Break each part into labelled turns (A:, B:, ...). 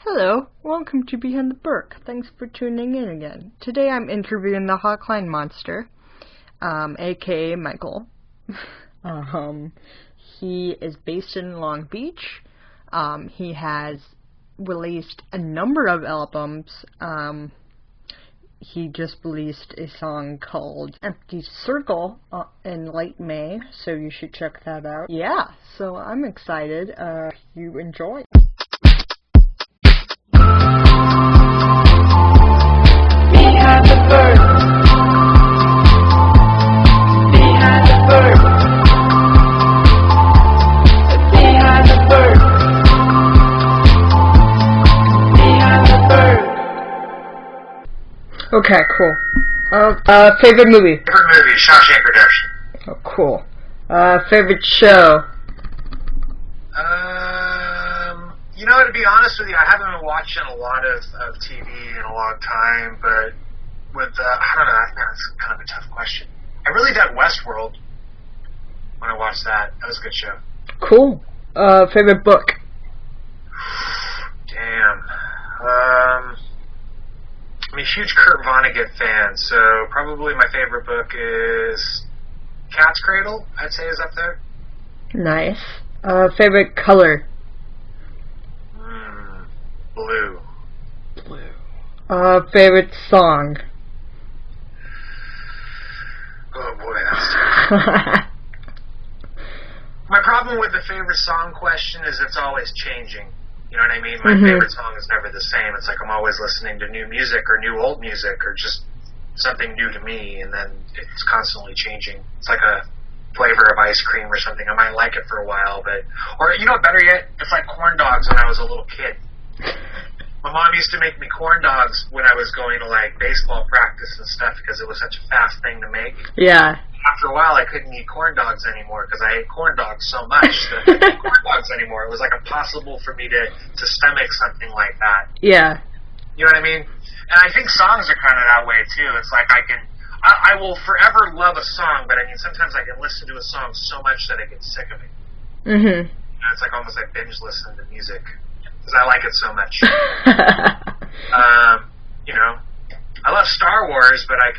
A: Hello, welcome to Behind the Birk. Thanks for tuning in again. Today I'm interviewing the Hawkline Monster, aka Michael. He is based in Long Beach. He has released a number of albums. He just released a song called Empty Circle in late May, so you should check that out. Yeah, so I'm excited. You enjoy. Behind the bird. Behind the bird. Behind the bird. Behind the bird. Okay, cool. Favorite movie?
B: Favorite movie, Shawshank Redemption.
A: Oh, cool. Favorite show?
B: To be honest with you, I haven't been watching a lot of TV in a long time, but with, I don't know, that's kind of a tough question. I really dug Westworld when I watched that. That was a good show.
A: Cool. Favorite book?
B: Damn. I'm a huge Kurt Vonnegut fan, so probably my favorite book is Cat's Cradle, I'd say is up there.
A: Nice. Favorite color?
B: Blue.
A: Favorite song?
B: Oh boy, that's tough. My problem with the favorite song question is it's always changing. You know what I mean? My favorite song is never the same. It's like I'm always listening to new music or new old music or just something new to me, and then it's constantly changing. It's like a flavor of ice cream or something. I might like it for a while, or you know what, better yet, it's like corn dogs when I was a little kid. My mom used to make me corn dogs when I was going to like baseball practice and stuff because it was such a fast thing to make.
A: Yeah.
B: After a while, I couldn't eat corn dogs anymore because I ate corn dogs so much that I couldn't eat corn dogs anymore. It was like impossible for me to stomach something like that.
A: Yeah.
B: You know what I mean? And I think songs are kind of that way too. It's like I will forever love a song, but I mean sometimes I can listen to a song so much that I get sick of it.
A: Mhm.
B: You know, it's like almost like binge listening to music. I like it so much. I love Star Wars, but I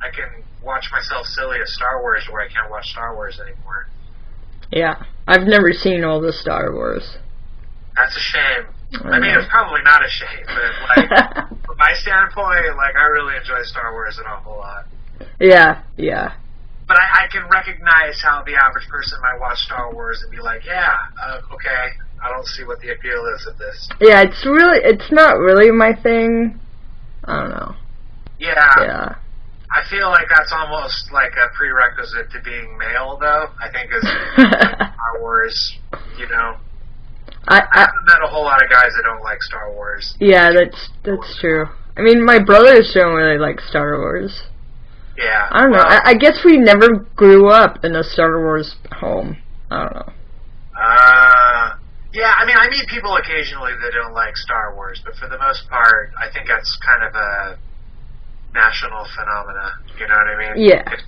B: can watch myself silly at Star Wars where I can't watch Star Wars anymore.
A: Yeah, I've never seen all the Star Wars.
B: That's a shame. I mean, it's probably not a shame, but like from my standpoint, like I really enjoy Star Wars an awful lot.
A: Yeah.
B: But I can recognize how the average person might watch Star Wars and be like, okay, I don't see what the appeal is of this.
A: Yeah, it's not really my thing. I don't know.
B: Yeah. I feel like that's almost like a prerequisite to being male, though. I think as Star Wars, you know. I haven't met a whole lot of guys that don't like Star Wars.
A: Yeah, that's true. I mean, my brothers don't really like Star Wars.
B: Yeah.
A: I don't know. I guess we never grew up in a Star Wars home. I don't know.
B: Yeah, I mean, I meet people occasionally that don't like Star Wars, but for the most part, I think that's kind of a national phenomena. You know what I mean?
A: Yeah.
B: It's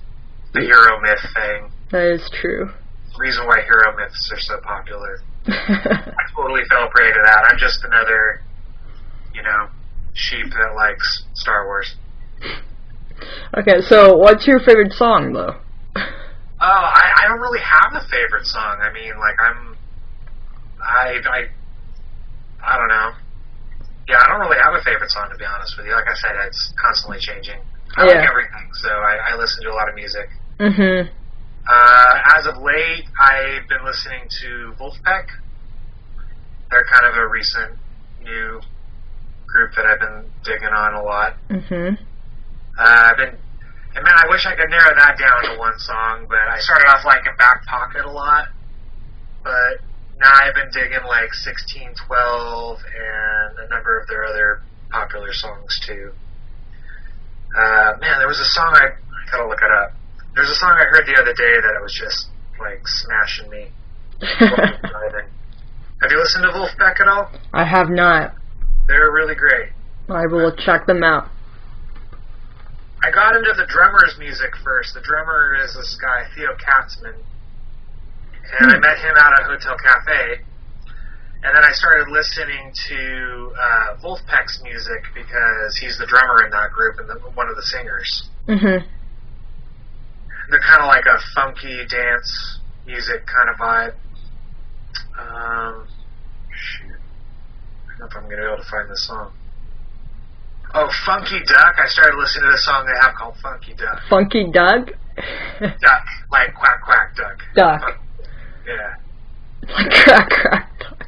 B: the hero myth thing.
A: That is true.
B: The reason why hero myths are so popular. I totally fell prey to that. I'm just another, sheep that likes Star Wars.
A: Okay, so what's your favorite song, though?
B: I don't really have a favorite song. I mean, like, I don't know. Yeah, I don't really have a favorite song, to be honest with you. Like I said, it's constantly changing. I like everything, so I listen to a lot of music.
A: Mm-hmm.
B: As of late, I've been listening to Wolfpack. They're kind of a recent new group that I've been digging on a lot.
A: Mm-hmm.
B: And man, I wish I could narrow that down to one song, but I started off liking Back Pocket a lot, but now I've been digging like 1612 and a number of their other popular songs too. Man, there was a song, I gotta look it up. There's a song I heard the other day that it was just like smashing me. Have you listened to Wolfpack at all?
A: I have not.
B: They're really great.
A: I will check them out.
B: I got into the drummer's music first. The drummer is this guy, Theo Katzman. And I met him out at Hotel Cafe. And then I started listening to Wolfpack's music because he's the drummer in that group and one of the singers.
A: Mm-hmm.
B: They're kind of like a funky dance music kind of vibe. Shoot. I don't know if I'm going to be able to find this song. Oh, Funky Duck. I started listening to the song they have called Funky Duck.
A: Funky Doug?
B: Duck. Like quack quack duck.
A: Duck.
B: Yeah.
A: Like quack quack duck.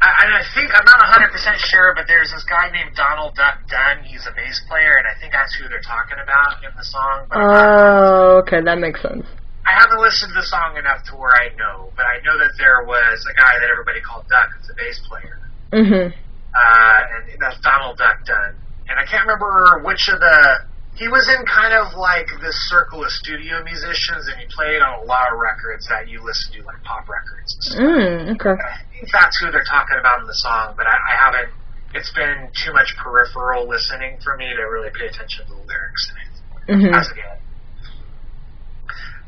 B: I think, I'm not 100% sure, but there's this guy named Donald Duck Dunn. He's a bass player, and I think that's who they're talking about in the song. But
A: oh, okay, that makes sense.
B: I haven't listened to the song enough to where I know, but I know that there was a guy that everybody called Duck who's a bass player.
A: Mm-hmm.
B: And that's Donald Duck Dunn. And I can't remember which of the... He was in kind of like this circle of studio musicians, and he played on a lot of records that you listen to, like pop records and stuff.
A: Okay.
B: I think that's who they're talking about in the song, but I haven't... It's been too much peripheral listening for me to really pay attention to the lyrics as of yet.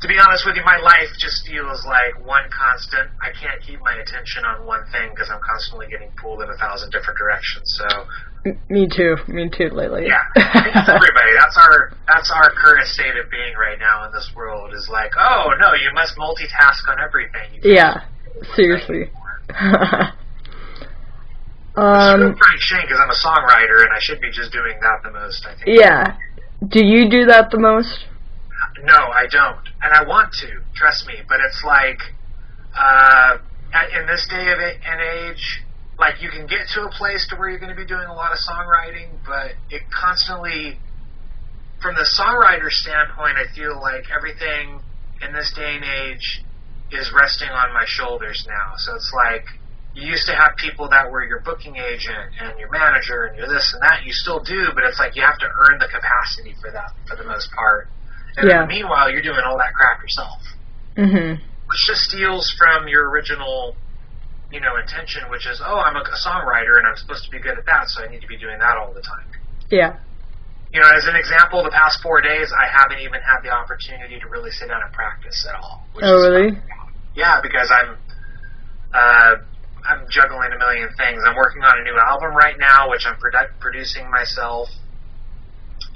B: To be honest with you, my life just feels like one constant. I can't keep my attention on one thing because I'm constantly getting pulled in 1,000 different directions. So,
A: me too lately.
B: Yeah, I think that's everybody. That's our current state of being right now in this world. Is like, oh no, you must multitask on everything.
A: Yeah, seriously.
B: It's really pretty shame because I'm a songwriter and I should be just doing that the most. I think.
A: Yeah. Do you do that the most?
B: No, I don't. And I want to, trust me. But it's like, in this day and age, like you can get to a place to where you're going to be doing a lot of songwriting, but it constantly, from the songwriter standpoint, I feel like everything in this day and age is resting on my shoulders now. So it's like, you used to have people that were your booking agent and your manager and your this and that. You still do, but it's like you have to earn the capacity for that for the most part. And then meanwhile, you're doing all that crap yourself. Mm-hmm. Which just steals from your original, intention, which is, oh, I'm a songwriter and I'm supposed to be good at that, so I need to be doing that all the time.
A: Yeah.
B: As an example, the past 4 days, I haven't even had the opportunity to really sit down and practice at all.
A: Really?
B: Yeah, because I'm juggling a million things. I'm working on a new album right now, which I'm producing myself.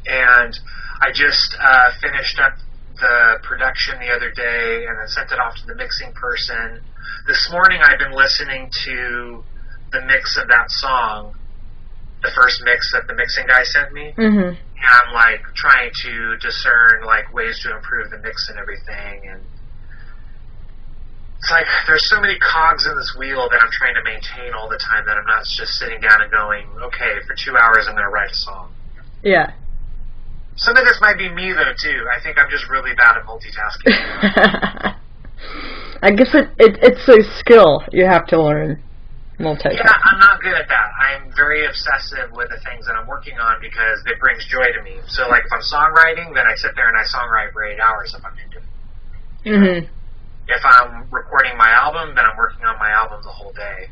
B: And I just finished up the production the other day and then sent it off to the mixing person. This morning I've been listening to the mix of that song, the first mix that the mixing guy sent me. Mm-hmm. And I'm like trying to discern like ways to improve the mix and everything. And it's like there's so many cogs in this wheel that I'm trying to maintain all the time that I'm not just sitting down and going, okay, for 2 hours I'm going to write a song.
A: Yeah.
B: Some of this might be me, though, too. I think I'm just really bad at multitasking.
A: I guess it's a skill you have to learn, multitasking.
B: Yeah, I'm not good at that. I'm very obsessive with the things that I'm working on because it brings joy to me. So, like, if I'm songwriting, then I sit there and I songwrite for 8 hours if I'm into it. Mm-hmm. If I'm recording my album, then I'm working on my album the whole day.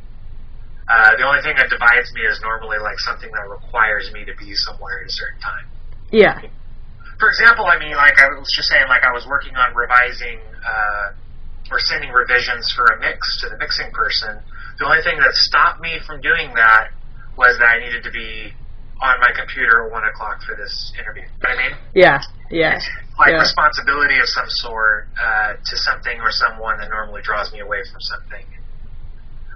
B: The only thing that divides me is normally, like, something that requires me to be somewhere at a certain time.
A: Yeah.
B: For example, I mean, like I was just saying, like I was working on revising or sending revisions for a mix to the mixing person. The only thing that stopped me from doing that was that I needed to be on my computer at 1 o'clock for this interview. You know what I mean?
A: Yeah, yeah.
B: It's like responsibility of some sort to something or someone that normally draws me away from something.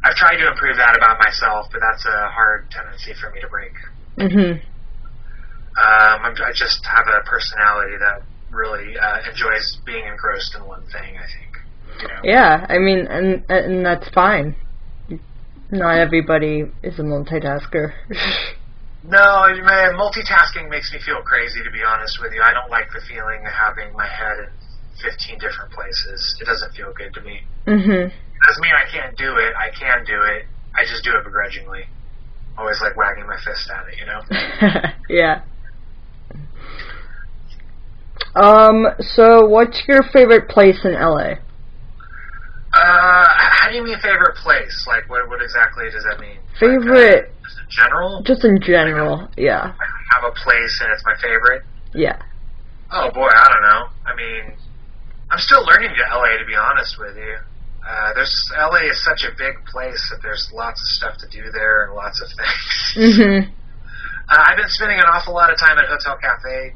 B: I've tried to improve that about myself, but that's a hard tendency for me to break. Mm-hmm. I just have a personality that really enjoys being engrossed in one thing, I think.
A: Yeah, I mean, and that's fine. Not everybody is a multitasker.
B: No, man, multitasking makes me feel crazy, to be honest with you. I don't like the feeling of having my head in 15 different places. It doesn't feel good to me. Mm-hmm. It doesn't mean I can't do it. I can do it. I just do it begrudgingly. Always like wagging my fist at it,
A: Yeah. So what's your favorite place in LA?
B: How do you mean favorite place? Like, what exactly does that mean?
A: Favorite...
B: Like, just in general?
A: Just in general, yeah.
B: I have a place and it's my favorite?
A: Yeah.
B: Oh, boy, I don't know. I mean, I'm still learning to LA, to be honest with you. LA is such a big place that there's lots of stuff to do there and lots of things.
A: Mm-hmm.
B: I've been spending an awful lot of time at Hotel Cafe.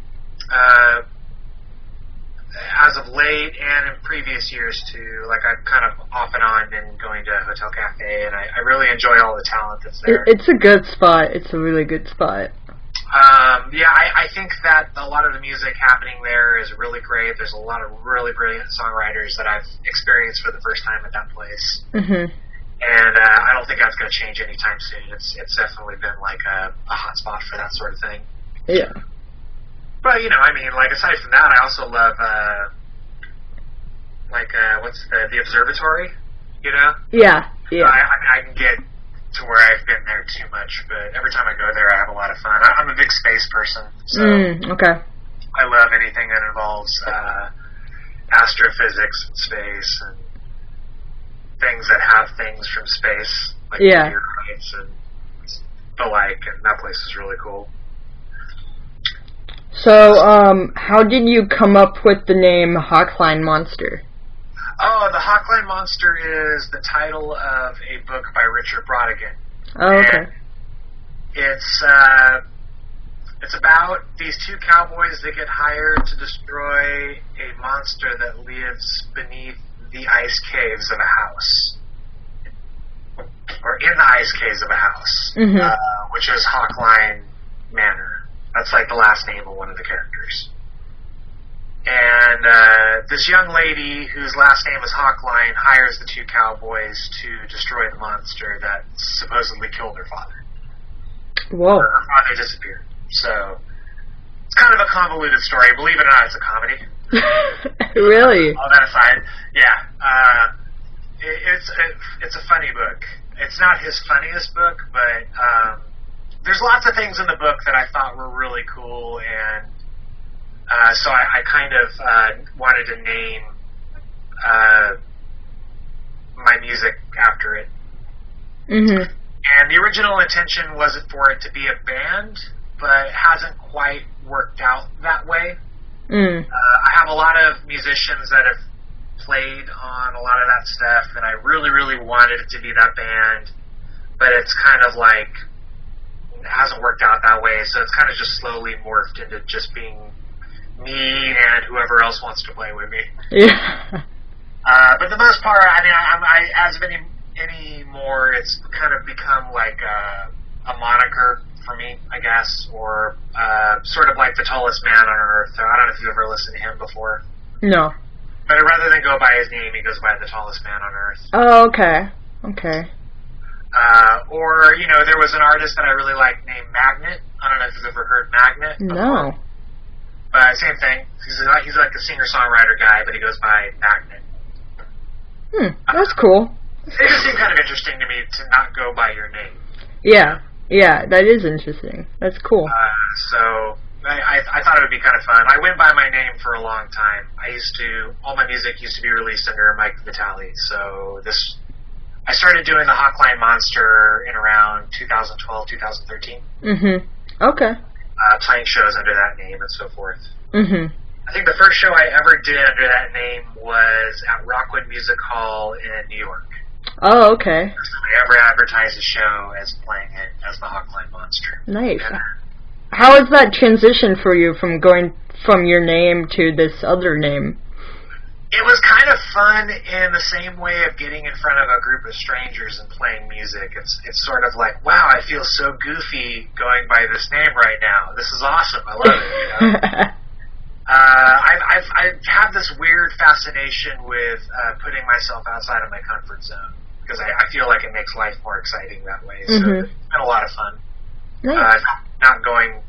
B: As of late and in previous years too, like I've kind of off and on been going to Hotel Cafe, and I really enjoy all the talent that's there.
A: It's a good spot. It's a really good spot.
B: Yeah, I think that a lot of the music happening there is really great. There's a lot of really brilliant songwriters that I've experienced for the first time at that place.
A: Mm-hmm.
B: And I don't think that's going to change anytime soon. It's definitely been like a hot spot for that sort of thing.
A: Yeah.
B: But, you know, I mean, like, aside from that, I also love, what's the observatory, you know?
A: Yeah, yeah.
B: I mean, I can get to where I've been there too much, but every time I go there, I have a lot of fun. I'm a big space person, so
A: okay.
B: I love anything that involves astrophysics and space and things that have things from space, like meteorites and the like, and that place is really cool.
A: So, how did you come up with the name Hawkline Monster?
B: Oh, the Hawkline Monster is the title of a book by Richard Brodigan.
A: Oh, okay.
B: And it's about these two cowboys that get hired to destroy a monster that lives beneath the ice caves of a house. Or in the ice caves of a house, which is Hawkline Manor. That's like the last name of one of the characters. And this young lady, whose last name is Hawkline, hires the two cowboys to destroy the monster that supposedly killed her father.
A: Whoa.
B: Her father disappeared. So, it's kind of a convoluted story. Believe it or not, it's a comedy.
A: Really?
B: All that aside, yeah. It's a funny book. It's not his funniest book, but there's lots of things in the book that I thought were really cool, and so I kind of wanted to name my music after it.
A: Mm-hmm.
B: And the original intention wasn't for it to be a band, but it hasn't quite worked out that way. I have a lot of musicians that have played on a lot of that stuff, and I really, really wanted it to be that band, but it's kind of like it hasn't worked out that way, so it's kind of just slowly morphed into just being me and whoever else wants to play with me.
A: Yeah.
B: But the most part, I mean, as of anymore, it's kind of become like a moniker for me, I guess, or sort of like the tallest man on earth. I don't know if you've ever listened to him before.
A: No.
B: But rather than go by his name, he goes by the tallest man on earth.
A: Oh, okay. Okay.
B: Or, you know, there was an artist that I really liked named Magnet. I don't know if you've ever heard Magnet before.
A: No.
B: But same thing. He's like a singer-songwriter guy, but he goes by Magnet.
A: That's cool.
B: It just seemed kind of interesting to me to not go by your name.
A: Yeah. Yeah, that is interesting. That's cool.
B: So I thought it would be kind of fun. I went by my name for a long time. All my music used to be released under Mike Vitale. So I started doing the Hawkline Monster in around 2012, 2013.
A: Okay.
B: Playing shows under that name and so forth.
A: Mm-hmm.
B: I think the first show I ever did under that name was at Rockwood Music Hall in New York.
A: Oh, okay.
B: Somebody ever advertised the show as playing it as the Hawkline Monster.
A: Nice. And, how is that transition for you from going from your name to this other name?
B: It was kind of fun in the same way of getting in front of a group of strangers and playing music. It's sort of like, wow, I feel so goofy going by this name right now. This is awesome. I love it. You know? I've had this weird fascination with putting myself outside of my comfort zone because I feel like it makes life more exciting that way. So it's been a lot of fun.
A: Nice.
B: Not going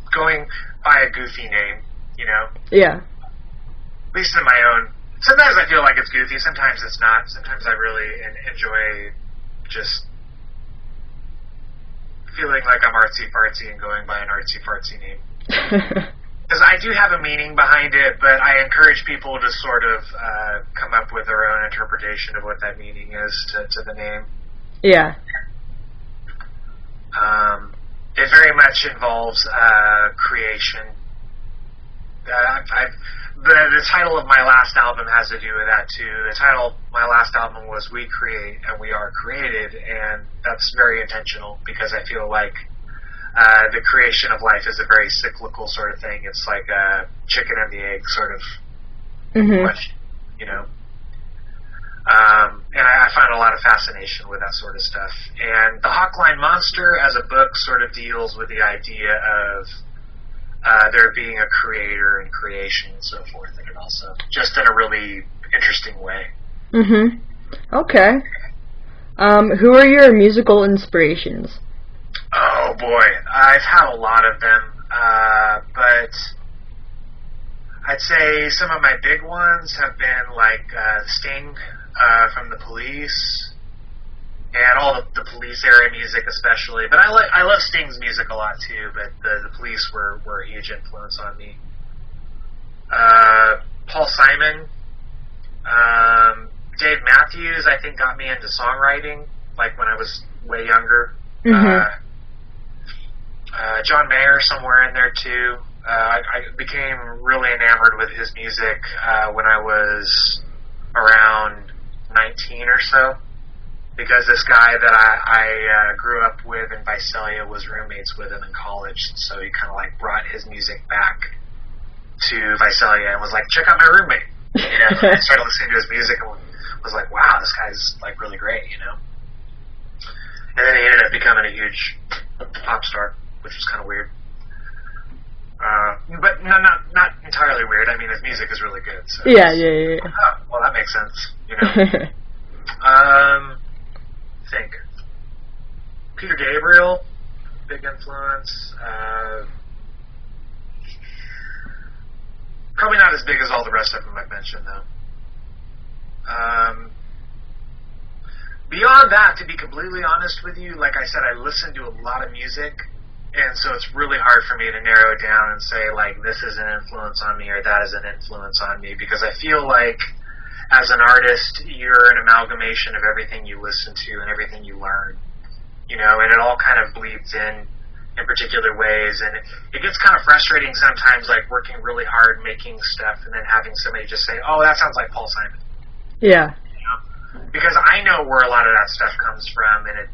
B: by a goofy name, you know.
A: Yeah.
B: At least in my own. Sometimes I feel like it's goofy. Sometimes it's not. Sometimes I really enjoy just feeling like I'm artsy-fartsy and going by an artsy-fartsy name. Because I do have a meaning behind it, but I encourage people to sort of come up with their own interpretation of what that meaning is to the name.
A: Yeah. It
B: very much involves creation. the title of my last album has to do with that too. The title of my last album was "We Create and We Are Created," and that's very intentional because I feel like the creation of life is a very cyclical sort of thing. It's like a chicken and the egg sort of question, you know. And I find a lot of fascination with that sort of stuff. And the Hawkline Monster as a book sort of deals with the idea of there being a creator and creation and so forth, and it also just in a really interesting way.
A: Okay. Who are your musical inspirations?
B: Oh boy, I've had a lot of them, but I'd say some of my big ones have been like Sting from the Police, and all the Police era music especially. But I love Sting's music a lot too. But the Police were a huge influence on me. Paul Simon, Dave Matthews, I think got me into songwriting like when I was way younger. John Mayer somewhere in there too. I became really enamored with his music when I was around 19 or so, because this guy that I grew up with in Visalia was roommates with him in college, so he kind of like brought his music back to Visalia and was like, check out my roommate. And I started listening to his music and was like, wow, this guy's like really great, you know. And then he ended up becoming a huge pop star, which was kind of weird. But not entirely weird. I mean, his music is really good. So
A: yeah.
B: Oh, well, that makes sense, you know. Think. Peter Gabriel, big influence. Probably not as big as all the rest of them I've mentioned, though. Beyond that, to be completely honest with you, like I said, I listen to a lot of music, and so it's really hard for me to narrow it down and say, like, this is an influence on me or that is an influence on me, because I feel like as an artist, you're an amalgamation of everything you listen to and everything you learn, you know, and it all kind of bleeds in particular ways, and it gets kind of frustrating sometimes, like working really hard making stuff and then having somebody just say, oh, that sounds like Paul Simon.
A: Yeah.
B: You know? Because I know where a lot of that stuff comes from, and it,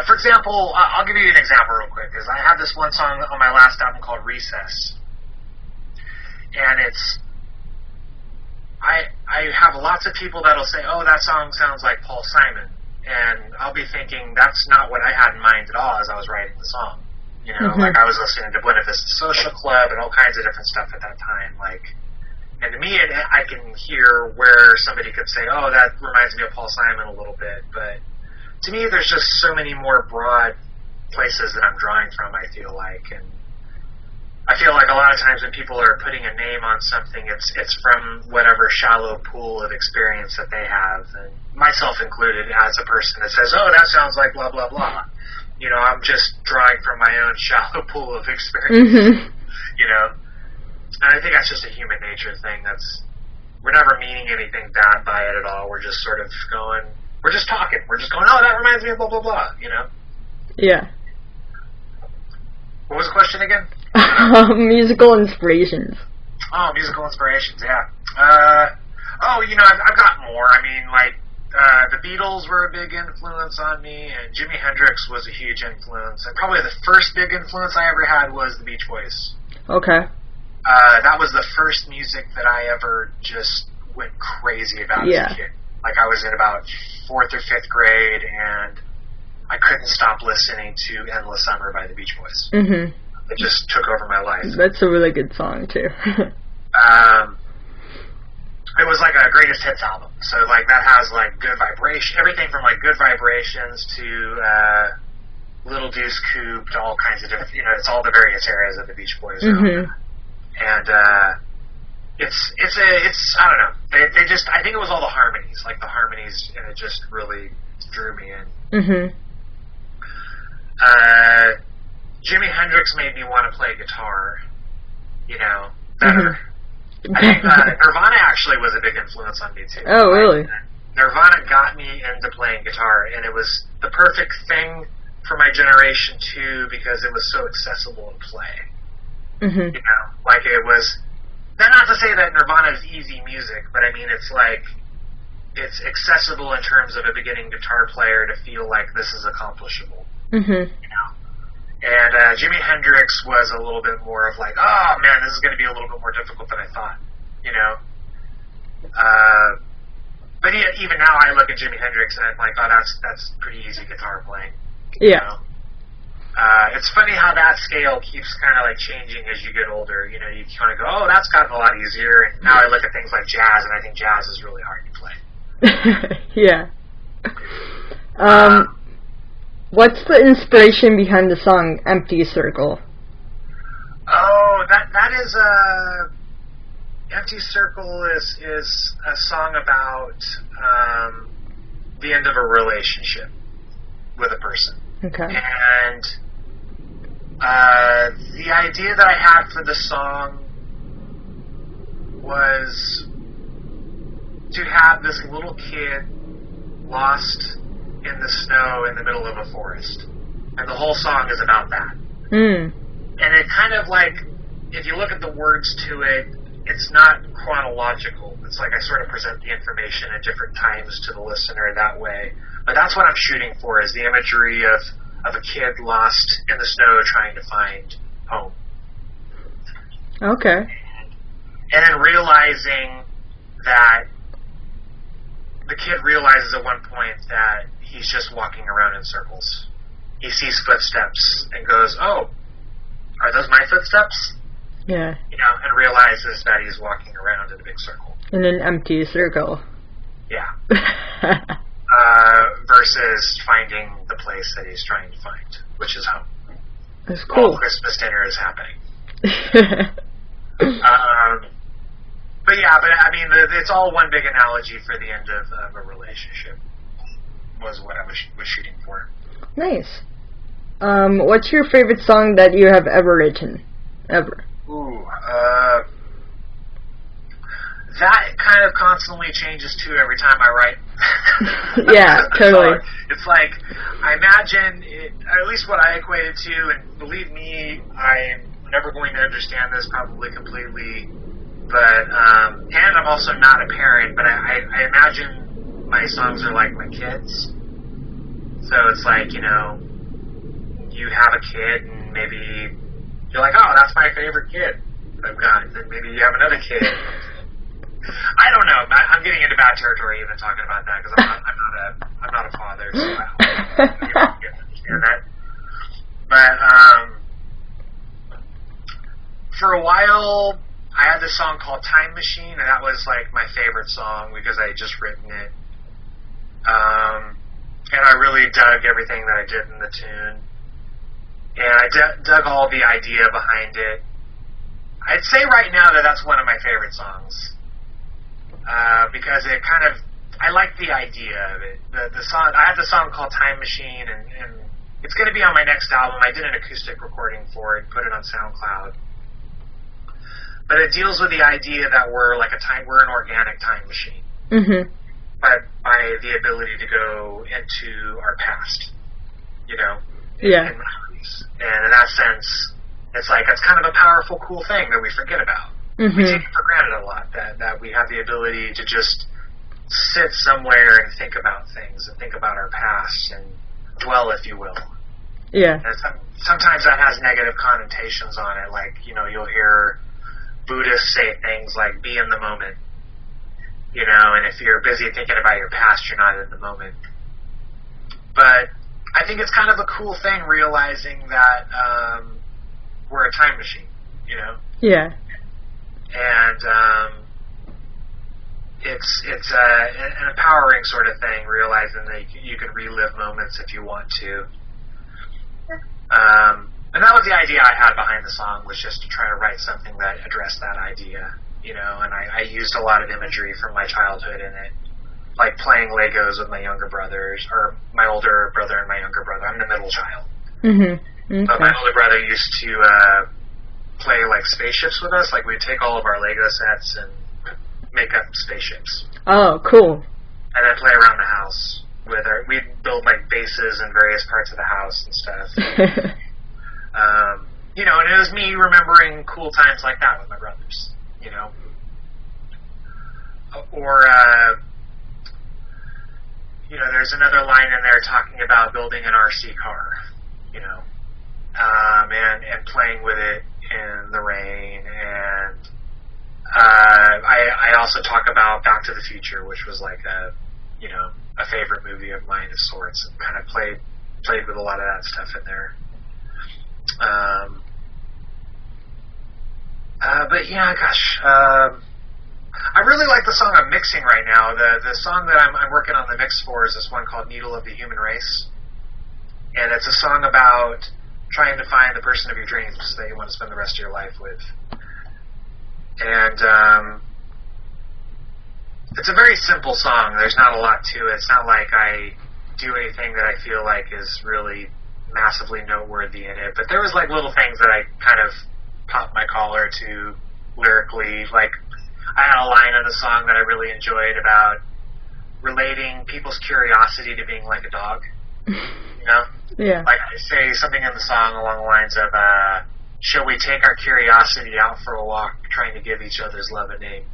B: for example, I'll give you an example real quick, is I have this one song on my last album called Recess, and it's, I have lots of people that'll say, oh, that song sounds like Paul Simon, and I'll be thinking that's not what I had in mind at all as I was writing the song. You know, like I was listening to Buena Vista Social Club and all kinds of different stuff at that time, like, and to me, I can hear where somebody could say, oh, that reminds me of Paul Simon a little bit, but to me, there's just so many more broad places that I'm drawing from, I feel like, and I feel like a lot of times when people are putting a name on something, it's from whatever shallow pool of experience that they have, and myself included as a person that says, oh, that sounds like blah, blah, blah. You know, I'm just drawing from my own shallow pool of experience, you know. And I think that's just a human nature thing. We're never meaning anything bad by it at all. We're just sort of going, we're just talking. We're just going, oh, that reminds me of blah, blah, blah, you know. Yeah. What was the question again?
A: Musical inspirations.
B: Oh, musical inspirations, yeah. You know, I've got more. I mean, like, the Beatles were a big influence on me, and Jimi Hendrix was a huge influence. And probably the first big influence I ever had was the Beach Boys.
A: Okay.
B: That was the first music that I ever just went crazy about as a kid. Like, I was in about 4th or 5th grade, and I couldn't stop listening to Endless Summer by the Beach Boys. It just took over my life.
A: That's a really good song, too.
B: It was like a greatest hits album. So, like, that has, like, good vibration, everything from, like, Good Vibrations to Little Deuce Coupe to all kinds of different, you know, it's all the various eras of the Beach Boys. And, it's I don't know. They just, I think it was all the harmonies, like the harmonies, and it just really drew me in. Jimi Hendrix made me want to play guitar, you know, better. I think Nirvana actually was a big influence on me, too.
A: Oh, really?
B: Nirvana got me into playing guitar, and it was the perfect thing for my generation, too, because it was so accessible to play. You know, like, it was not to say that Nirvana is easy music, but I mean, it's like, it's accessible in terms of a beginning guitar player to feel like this is accomplishable.
A: Mm-hmm.
B: You know? And Jimi Hendrix was a little bit more of like, oh man, this is going to be a little bit more difficult than I thought, you know? But even now I look at Jimi Hendrix and I'm like, oh, that's pretty easy guitar playing.
A: Yeah.
B: You know? It's funny how that scale keeps kind of like changing as you get older. You know, you kind of go, oh, that's gotten a lot easier. And now I look at things like jazz, and I think jazz is really hard to play.
A: Yeah. What's the inspiration behind the song "Empty Circle"?
B: Oh, that is "Empty Circle" is a song about the end of a relationship with a person.
A: Okay.
B: And the idea that I had for the song was to have this little kid lost in the snow in the middle of a forest. And the whole song is about that.
A: Mm.
B: And it kind of like, if you look at the words to it, it's not chronological. It's like I sort of present the information at different times to the listener that way. But that's what I'm shooting for, is the imagery of a kid lost in the snow trying to find home.
A: Okay.
B: And then realizing that the kid realizes at one point that he's just walking around in circles. He sees footsteps and goes, oh, are those my footsteps?
A: Yeah.
B: You know, and realizes that he's walking around in a big circle.
A: In an empty circle.
B: Yeah. Versus finding the place that he's trying to find, which is home.
A: That's cool.
B: While Christmas dinner is happening. But yeah, I mean, it's all one big analogy for the end of a relationship, was what I was shooting for.
A: Nice. What's your favorite song that you have ever written? Ever?
B: Ooh, that kind of constantly changes too every time I write.
A: Yeah, totally.
B: It's like, I imagine, at least what I equate it to, and believe me, I'm never going to understand this probably completely, but, and I'm also not a parent, but I imagine my songs are like my kids. So it's like, you know, you have a kid and maybe you're like, oh, that's my favorite kid I've got. And then maybe you have another kid. I don't know. I'm getting into bad territory even talking about that, because I'm not a father, so I don't understand that. But for a while, I had this song called "Time Machine," and that was like my favorite song because I had just written it, and I really dug everything that I did in the tune, and I dug all the idea behind it. I'd say right now that that's one of my favorite songs. Because it kind of, I like the idea of it. The song, I have the song called "Time Machine," and it's going to be on my next album. I did an acoustic recording for it, put it on SoundCloud. But it deals with the idea that we're an organic time machine.
A: Mm-hmm.
B: But by the ability to go into our past, you know?
A: Yeah.
B: And memories. And in that sense, it's like, it's kind of a powerful, cool thing that we forget about.
A: Mm-hmm.
B: We take it for granted a lot, that we have the ability to just sit somewhere and think about things, and think about our past, and dwell, if you will.
A: Yeah.
B: And sometimes that has negative connotations on it, like, you know, you'll hear Buddhists say things like, be in the moment, you know, and if you're busy thinking about your past, you're not in the moment. But I think it's kind of a cool thing realizing that we're a time machine, you know?
A: Yeah.
B: And it's an empowering sort of thing, realizing that you can relive moments if you want to. And that was the idea I had behind the song, was just to try to write something that addressed that idea, you know. And I used a lot of imagery from my childhood in it, like playing Legos with my younger brothers, or my older brother and my younger brother. I'm the middle child.
A: Mm-hmm. Okay.
B: But my older brother used to play like spaceships with us. Like, we'd take all of our Lego sets and make up spaceships.
A: Oh, cool.
B: And then play around the house with we'd build like bases in various parts of the house and stuff. You know, and it was me remembering cool times like that with my brothers. you know. Or, you know, there's another line in there talking about building an RC car, you know, and playing with it in the rain. And I also talk about Back to the Future, which was like a favorite movie of mine of sorts, and kind of played with a lot of that stuff in there. But yeah, gosh, I really like the song I'm mixing right now. The song that I'm working on the mix for is this one called Needle of the Human Race. And it's a song about trying to find the person of your dreams that you want to spend the rest of your life with. And it's a very simple song. There's not a lot to it. It's not like I do anything that I feel like is really massively noteworthy in it. But there was like little things that I kind of popped my collar to lyrically. Like, I had a line in the song that I really enjoyed about relating people's curiosity to being like a dog. You know?
A: Yeah.
B: Like, I say something in the song along the lines of, shall we take our curiosity out for a walk, trying to give each other's love a name?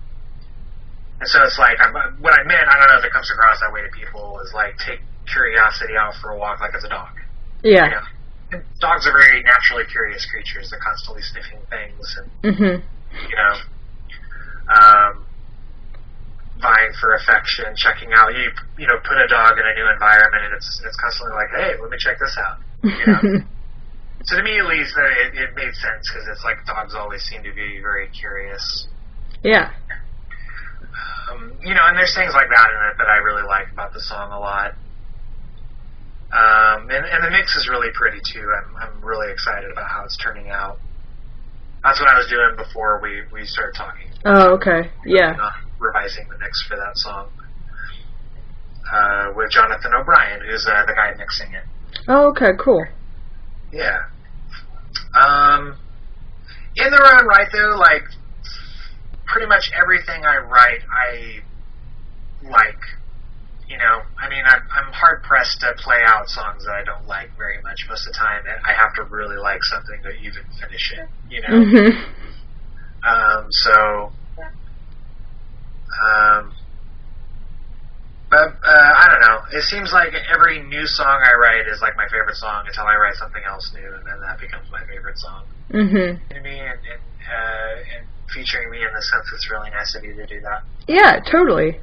B: And so it's like, what I meant, I don't know if it comes across that way to people, is like, take curiosity out for a walk like it's a dog.
A: Yeah.
B: You know? And dogs are very naturally curious creatures. They're constantly sniffing things and, you know, vying for affection, checking out. You know, put a dog in a new environment, and it's constantly like, hey, let me check this out. You know. So to me, at least, it made sense, because it's like dogs always seem to be very curious.
A: Yeah.
B: You know, and there's things like that in it that I really like about the song a lot. And the mix is really pretty too. I'm really excited about how it's turning out. That's what I was doing before we started talking.
A: Oh, okay. Yeah.
B: Revising the mix for that song with Jonathan O'Brien, who's the guy mixing it.
A: Oh, okay, cool.
B: Yeah. In their own right, though, like, pretty much everything I write, I like. You know, I mean, I'm hard-pressed to play out songs that I don't like very much. Most of the time, I have to really like something to even finish it, you know? But I don't know. It seems like every new song I write is like my favorite song until I write something else new, and then that becomes my favorite song. And featuring me in the sense, it's really nice of you to do that.
A: Yeah, totally.